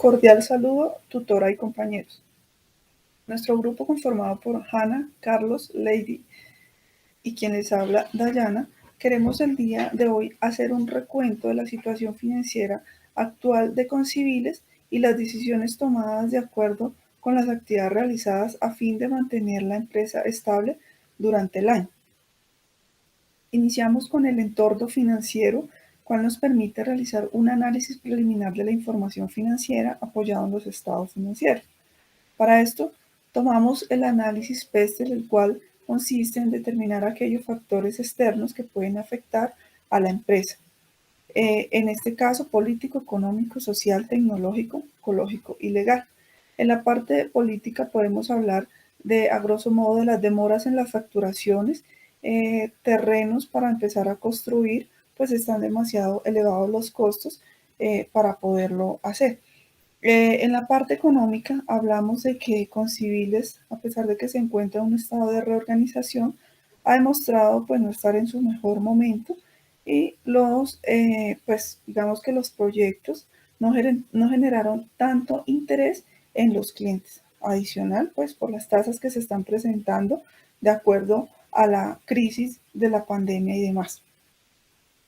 Cordial saludo, tutora y compañeros. Nuestro grupo, conformado por Hannah, Carlos, Lady y quien les habla, Dayana, queremos el día de hoy hacer un recuento de la situación financiera actual de Conciviles y las decisiones tomadas de acuerdo con las actividades realizadas a fin de mantener la empresa estable durante el año. Iniciamos con el entorno financiero, cual nos permite realizar un análisis preliminar de la información financiera apoyado en los estados financieros. Para esto, tomamos el análisis PESTEL, el cual consiste en determinar aquellos factores externos que pueden afectar a la empresa. En este caso, político, económico, social, tecnológico, ecológico y legal. En la parte de política podemos hablar a grosso modo, de las demoras en las facturaciones, terrenos para empezar a construir, pues están demasiado elevados los costos para poderlo hacer. En la parte económica hablamos de que Conciviles, a pesar de que se encuentra en un estado de reorganización, ha demostrado pues no estar en su mejor momento y pues digamos que los proyectos no generaron tanto interés en los clientes. Adicional, pues por las tasas que se están presentando de acuerdo a la crisis de la pandemia y demás.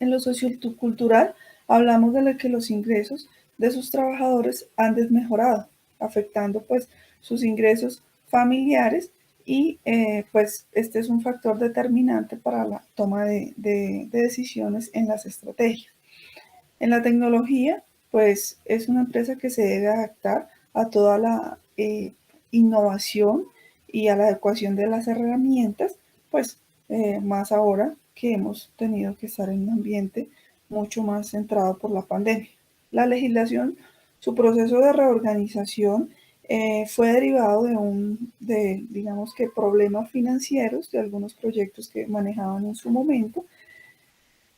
En lo sociocultural, hablamos de que los ingresos de sus trabajadores han desmejorado, afectando pues sus ingresos familiares y pues este es un factor determinante para la toma de decisiones en las estrategias. En la tecnología, pues es una empresa que se debe adaptar a toda la innovación y a la adecuación de las herramientas, pues más ahora que hemos tenido que estar en un ambiente mucho más centrado por la pandemia. La legislación, su proceso de reorganización fue derivado digamos que problemas financieros de algunos proyectos que manejaban en su momento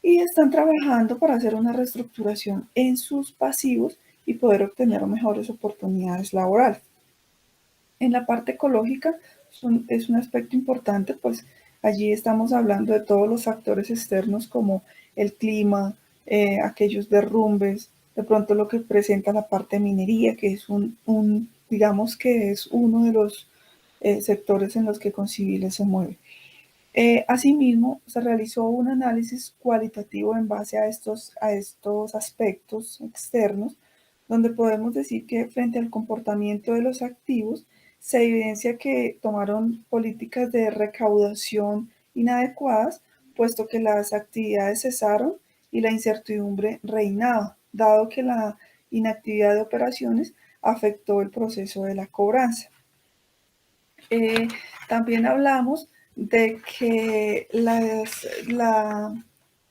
y están trabajando para hacer una reestructuración en sus pasivos y poder obtener mejores oportunidades laborales. En la parte ecológica es un aspecto importante, pues allí estamos hablando de todos los factores externos como el clima, aquellos derrumbes, de pronto lo que presenta la parte de minería, que es digamos que es uno de los sectores en los que Conciviles se mueve. Asimismo, se realizó un análisis cualitativo en base a estos aspectos externos, donde podemos decir que frente al comportamiento de los activos, se evidencia que tomaron políticas de recaudación inadecuadas, puesto que las actividades cesaron y la incertidumbre reinaba, dado que la inactividad de operaciones afectó el proceso de la cobranza. También hablamos de que la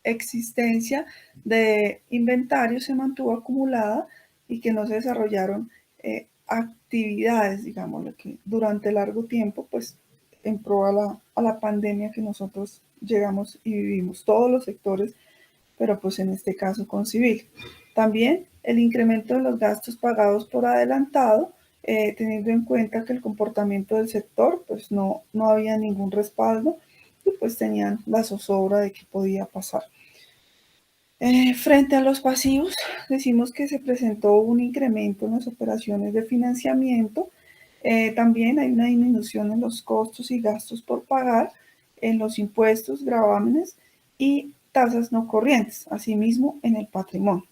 existencia de inventarios se mantuvo acumulada y que no se desarrollaron actividades, digamos, que durante largo tiempo, pues en pro a la pandemia que nosotros llegamos y vivimos, todos los sectores, pero pues en este caso Concivil. También el incremento de los gastos pagados por adelantado, teniendo en cuenta que el comportamiento del sector, pues no había ningún respaldo y pues tenían la zozobra de que podía pasar. Frente a los pasivos, decimos que se presentó un incremento en las operaciones de financiamiento. También hay una disminución en los costos y gastos por pagar, en los impuestos, gravámenes y tasas no corrientes, asimismo en el patrimonio.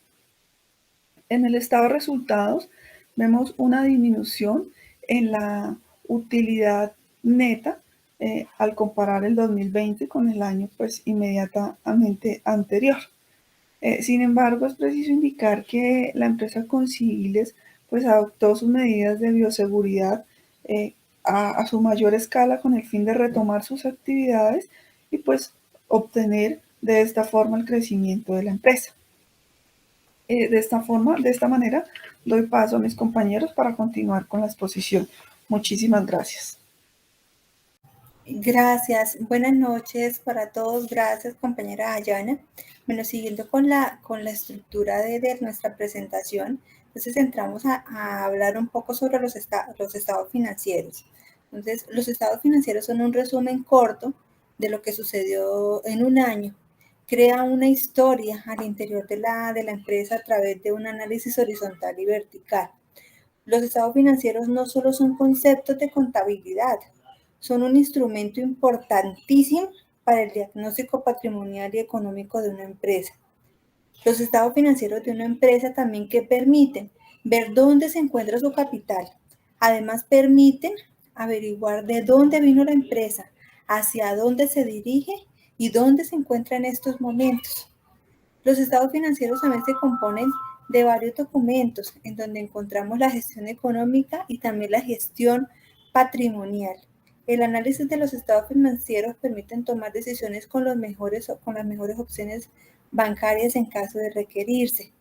En el estado de resultados vemos una disminución en la utilidad neta al comparar el 2020 con el año pues inmediatamente anterior. Sin embargo, es preciso indicar que la empresa Conciviles pues adoptó sus medidas de bioseguridad a su mayor escala con el fin de retomar sus actividades y pues obtener de esta forma el crecimiento de la empresa. De esta manera, doy paso a mis compañeros para continuar con la exposición. Muchísimas gracias. Gracias, buenas noches para todos. Gracias, compañera Dayana. Bueno, siguiendo con la estructura de nuestra presentación, entonces entramos a hablar un poco sobre los estados financieros. Entonces, los estados financieros son un resumen corto de lo que sucedió en un año. Crea una historia al interior de la empresa a través de un análisis horizontal y vertical. Los estados financieros no solo son conceptos de contabilidad, son un instrumento importantísimo para el diagnóstico patrimonial y económico de una empresa. Los estados financieros de una empresa también que permiten ver dónde se encuentra su capital. Además, permiten averiguar de dónde vino la empresa, hacia dónde se dirige y dónde se encuentra en estos momentos. Los estados financieros también se componen de varios documentos en donde encontramos la gestión económica y también la gestión patrimonial. El análisis de los estados financieros permiten tomar decisiones con las mejores opciones bancarias en caso de requerirse.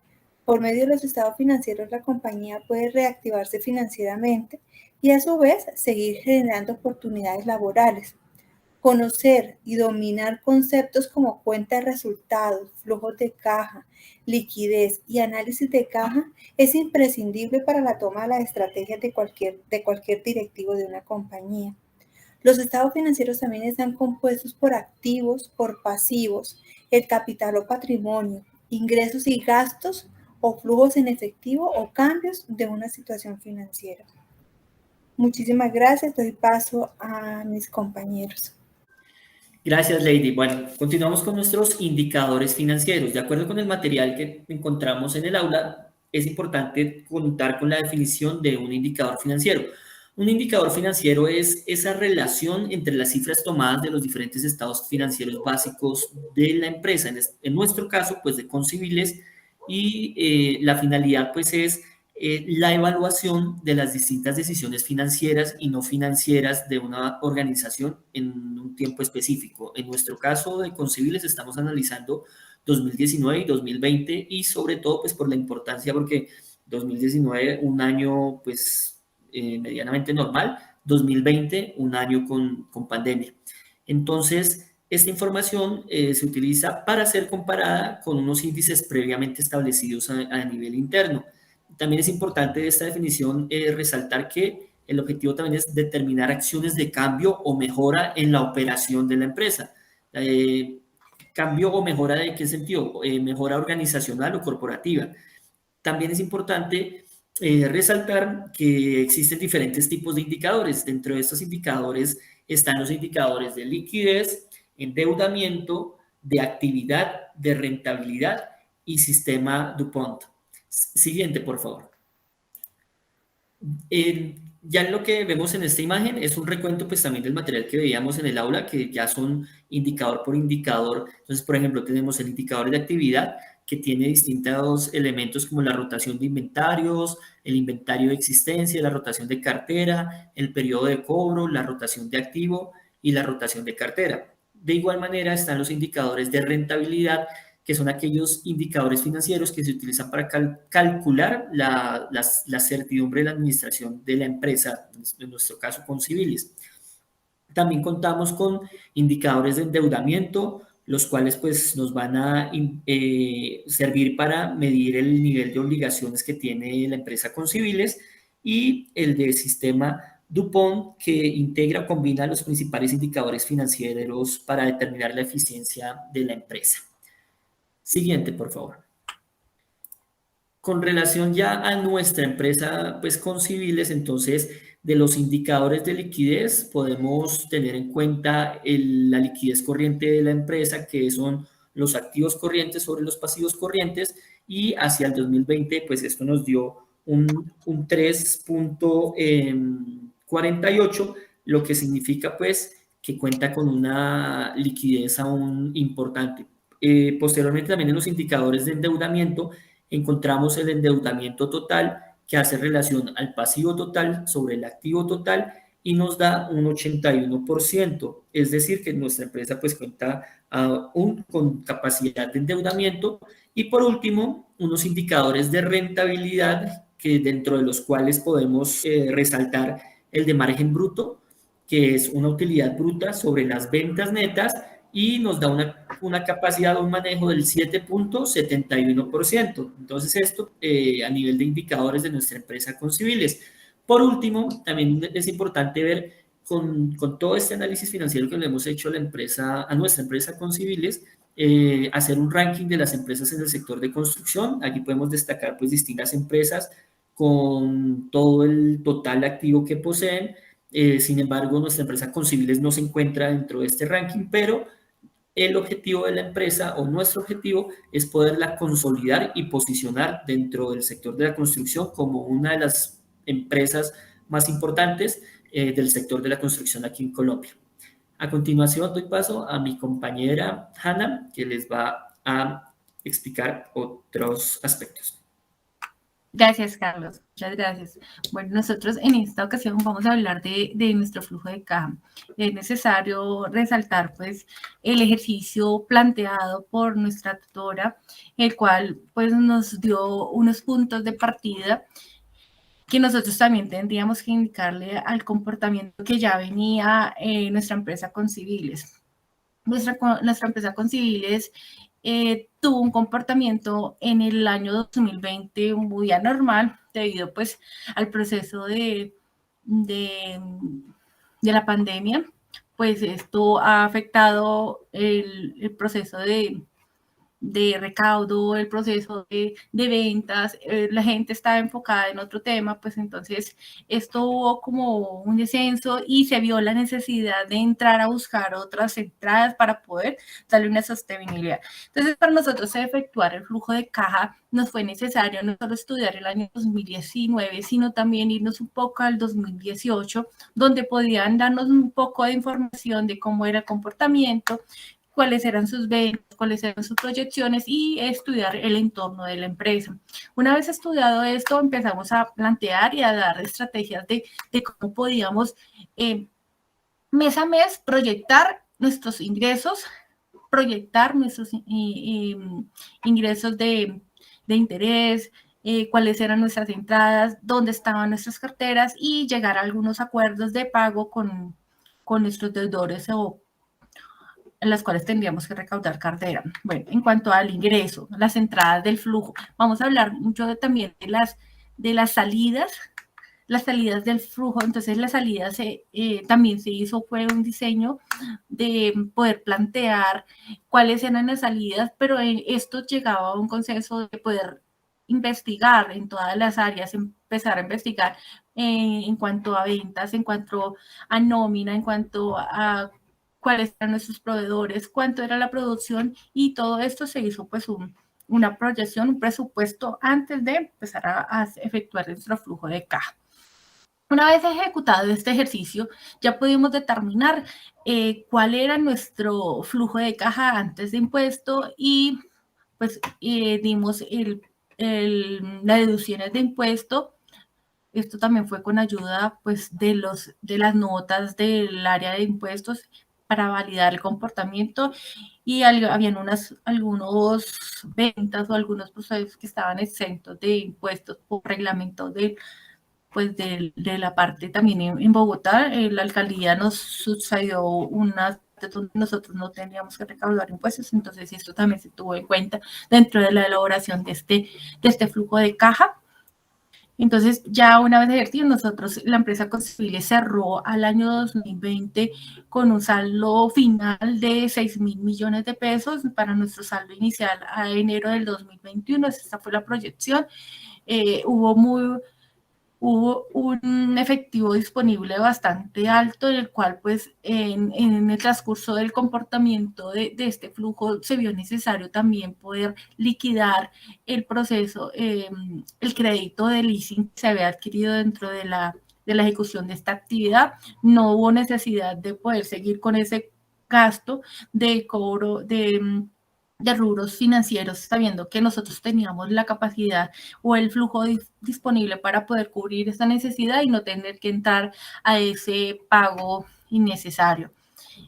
Por medio de los estados financieros, la compañía puede reactivarse financieramente y a su vez seguir generando oportunidades laborales. Conocer y dominar conceptos como cuenta de resultados, flujos de caja, liquidez y análisis de caja es imprescindible para la toma de las estrategias de cualquier directivo de una compañía. Los estados financieros también están compuestos por activos, por pasivos, el capital o patrimonio, ingresos y gastos o flujos en efectivo o cambios de una situación financiera. Muchísimas gracias. Doy paso a mis compañeros. Gracias, Lady. Bueno, continuamos con nuestros indicadores financieros. De acuerdo con el material que encontramos en el aula, es importante contar con la definición de un indicador financiero. Un indicador financiero es esa relación entre las cifras tomadas de los diferentes estados financieros básicos de la empresa, en nuestro caso, pues de Concibiles, y la finalidad, pues, es la evaluación de las distintas decisiones financieras y no financieras de una organización en un tiempo específico. En nuestro caso de Concibiles estamos analizando 2019 y 2020 y sobre todo pues por la importancia porque 2019 un año pues medianamente normal, 2020 un año con pandemia. Entonces, esta información se utiliza para ser comparada con unos índices previamente establecidos a nivel interno. También es importante de esta definición resaltar que el objetivo también es determinar acciones de cambio o mejora en la operación de la empresa. ¿Cambio o mejora de qué sentido? Mejora organizacional o corporativa. También es importante resaltar que existen diferentes tipos de indicadores. Dentro de estos indicadores están los indicadores de liquidez, endeudamiento, de actividad, de rentabilidad y sistema DuPont. Siguiente, por favor. Ya lo que vemos en esta imagen es un recuento pues también del material que veíamos en el aula, que ya son indicador por indicador. Entonces, por ejemplo, tenemos el indicador de actividad, que tiene distintos elementos como la rotación de inventarios, el inventario de existencia, la rotación de cartera, el periodo de cobro, la rotación de activo y la rotación de cartera. De igual manera están los indicadores de rentabilidad, que son aquellos indicadores financieros que se utilizan para calcular la certidumbre de la administración de la empresa, en nuestro caso Concibiles. También contamos con indicadores de endeudamiento, los cuales pues nos van a servir para medir el nivel de obligaciones que tiene la empresa Concibiles, y el de sistema DuPont, que integra o combina los principales indicadores financieros para determinar la eficiencia de la empresa. Siguiente, por favor. Con relación ya a nuestra empresa, pues Concibiles, entonces, de los indicadores de liquidez, podemos tener en cuenta la liquidez corriente de la empresa, que son los activos corrientes sobre los pasivos corrientes, y hacia el 2020, pues esto nos dio un 3.48, lo que significa, pues, que cuenta con una liquidez aún importante. Posteriormente, también en los indicadores de endeudamiento, encontramos el endeudamiento total, que hace relación al pasivo total sobre el activo total y nos da un 81%. Es decir, que nuestra empresa pues cuenta aún con capacidad de endeudamiento. Y por último, unos indicadores de rentabilidad, que dentro de los cuales podemos resaltar el de margen bruto, que es una utilidad bruta sobre las ventas netas, y nos da una capacidad de un manejo del 7.71%. Entonces, esto a nivel de indicadores de nuestra empresa Concibiles. Por último, también es importante ver con todo este análisis financiero que le hemos hecho a nuestra empresa Concibiles, hacer un ranking de las empresas en el sector de construcción. Aquí podemos destacar pues distintas empresas con todo el total activo que poseen. Sin embargo, nuestra empresa Conciviles no se encuentra dentro de este ranking, pero el objetivo de la empresa o nuestro objetivo es poderla consolidar y posicionar dentro del sector de la construcción como una de las empresas más importantes del sector de la construcción aquí en Colombia. A continuación doy paso a mi compañera Hanna, que les va a explicar otros aspectos. Gracias, Carlos. Muchas gracias. Bueno, nosotros en esta ocasión vamos a hablar de nuestro flujo de caja. Es necesario resaltar, pues, el ejercicio planteado por nuestra tutora, el cual, pues, nos dio unos puntos de partida que nosotros también tendríamos que indicarle al comportamiento que ya venía nuestra empresa Conciviles. Nuestra empresa Conciviles tuvo un comportamiento en el año 2020 muy anormal debido pues al proceso de la pandemia. Pues esto ha afectado el proceso de recaudo, el proceso de ventas, la gente estaba enfocada en otro tema, pues entonces esto hubo como un descenso y se vio la necesidad de entrar a buscar otras entradas para poder darle una sostenibilidad. Entonces, para nosotros efectuar el flujo de caja, nos fue necesario no solo estudiar el año 2019, sino también irnos un poco al 2018, donde podían darnos un poco de información de cómo era el comportamiento, cuáles eran sus ventas, cuáles eran sus proyecciones y estudiar el entorno de la empresa. Una vez estudiado esto, empezamos a plantear y a dar estrategias de cómo podíamos mes a mes proyectar nuestros ingresos, proyectar nuestros ingresos de interés, cuáles eran nuestras entradas, dónde estaban nuestras carteras y llegar a algunos acuerdos de pago con nuestros deudores o en las cuales tendríamos que recaudar cartera. Bueno, en cuanto al ingreso, las entradas del flujo, vamos a hablar mucho también de las salidas del flujo. Entonces, las salidas también se hizo, fue un diseño de poder plantear cuáles eran las salidas, pero esto llegaba a un consenso de poder investigar en todas las áreas, empezar a investigar en cuanto a ventas, en cuanto a nómina, en cuanto a cuáles eran nuestros proveedores, cuánto era la producción, y todo esto se hizo pues una proyección, un presupuesto antes de empezar a efectuar nuestro flujo de caja. Una vez ejecutado este ejercicio, ya pudimos determinar cuál era nuestro flujo de caja antes de impuesto y pues dimos las deducciones de impuesto. Esto también fue con ayuda pues de las notas del área de impuestos para validar el comportamiento, y habían algunos ventas o algunos procesos que estaban exentos de impuestos por reglamento de la parte también en Bogotá. La alcaldía nos sucedió una donde nosotros no teníamos que recaudar impuestos, entonces esto también se tuvo en cuenta dentro de la elaboración de este flujo de caja. Entonces, ya una vez ejercido, nosotros, la empresa Conciviles cerró al año 2020 con un saldo final de 6.000 millones de pesos para nuestro saldo inicial a enero del 2021. Esta fue la proyección. Hubo un efectivo disponible bastante alto, en el cual pues en el transcurso del comportamiento de este flujo se vio necesario también poder liquidar el proceso, el crédito de leasing que se había adquirido dentro de la ejecución de esta actividad. No hubo necesidad de poder seguir con ese gasto de cobro de rubros financieros, sabiendo que nosotros teníamos la capacidad o el flujo disponible para poder cubrir esta necesidad y no tener que entrar a ese pago innecesario.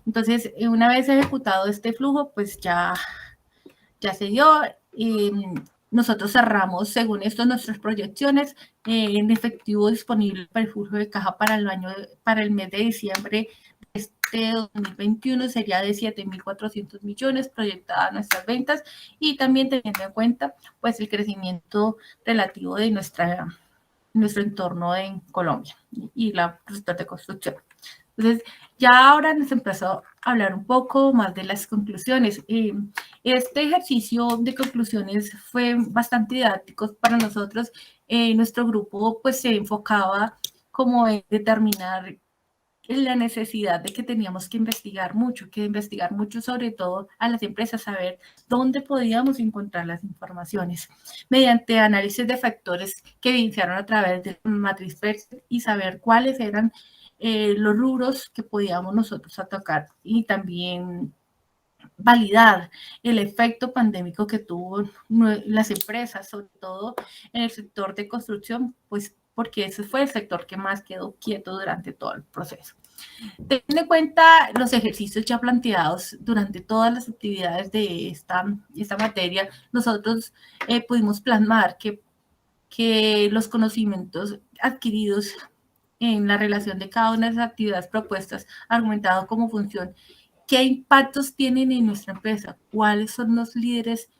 Entonces, una vez ejecutado este flujo, pues ya se dio. Nosotros cerramos, según esto, nuestras proyecciones en efectivo disponible para el flujo de caja para el mes de diciembre de este 2021 sería de 7.400 millones proyectadas nuestras ventas, y también teniendo en cuenta pues el crecimiento relativo de nuestro entorno en Colombia y la sector de construcción. Entonces, ya ahora nuestra empresa hablar un poco más de las conclusiones. Este ejercicio de conclusiones fue bastante didáctico para nosotros. Nuestro grupo pues se enfocaba como en determinar la necesidad de que teníamos que investigar mucho sobre todo a las empresas, saber dónde podíamos encontrar las informaciones mediante análisis de factores que evidenciaron a través de la matriz PERSE y saber cuáles eran los rubros que podíamos nosotros atacar y también validar el efecto pandémico que tuvo las empresas, sobre todo en el sector de construcción, pues porque ese fue el sector que más quedó quieto durante todo el proceso. Teniendo en cuenta los ejercicios ya planteados durante todas las actividades de esta materia, nosotros pudimos plasmar que los conocimientos adquiridos en la relación de cada una de las actividades propuestas, argumentado como función, qué impactos tienen en nuestra empresa, cuáles son los líderes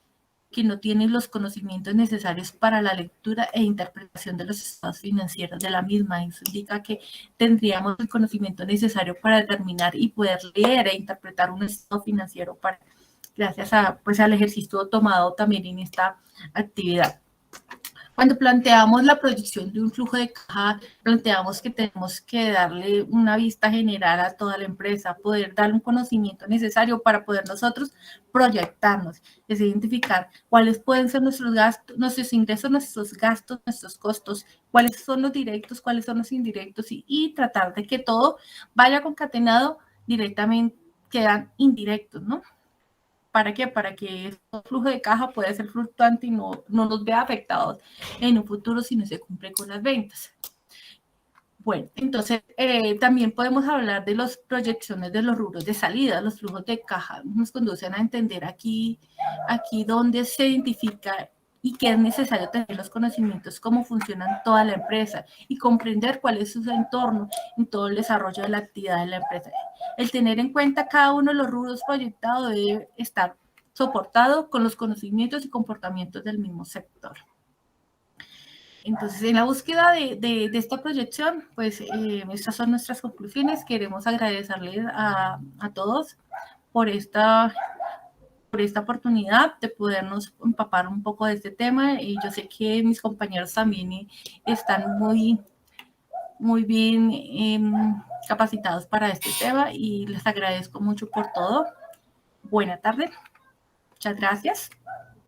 que no tienen los conocimientos necesarios para la lectura e interpretación de los estados financieros de la misma. Eso indica que tendríamos el conocimiento necesario para determinar y poder leer e interpretar un estado financiero gracias al ejercicio tomado también en esta actividad. Cuando planteamos la proyección de un flujo de caja, planteamos que tenemos que darle una vista general a toda la empresa, poder darle un conocimiento necesario para poder nosotros proyectarnos, es identificar cuáles pueden ser nuestros gastos, nuestros ingresos, nuestros gastos, nuestros costos, cuáles son los directos, cuáles son los indirectos y tratar de que todo vaya concatenado directamente, quedan indirectos, ¿no? ¿Para qué? Para que el flujo de caja pueda ser fluctuante y no nos vea afectados en un futuro si no se cumple con las ventas. Bueno, entonces también podemos hablar de las proyecciones de los rubros de salida. Los flujos de caja nos conducen a entender aquí dónde se identifica y que es necesario tener los conocimientos, cómo funciona toda la empresa y comprender cuál es su entorno en todo el desarrollo de la actividad de la empresa. El tener en cuenta cada uno de los rubros proyectados debe estar soportado con los conocimientos y comportamientos del mismo sector. Entonces, en la búsqueda de esta proyección, pues estas son nuestras conclusiones. Queremos agradecerles a todos por esta oportunidad de podernos empapar un poco de este tema. Y yo sé que mis compañeros también están muy bien capacitados para este tema y les agradezco mucho por todo. Buena tarde. Muchas gracias.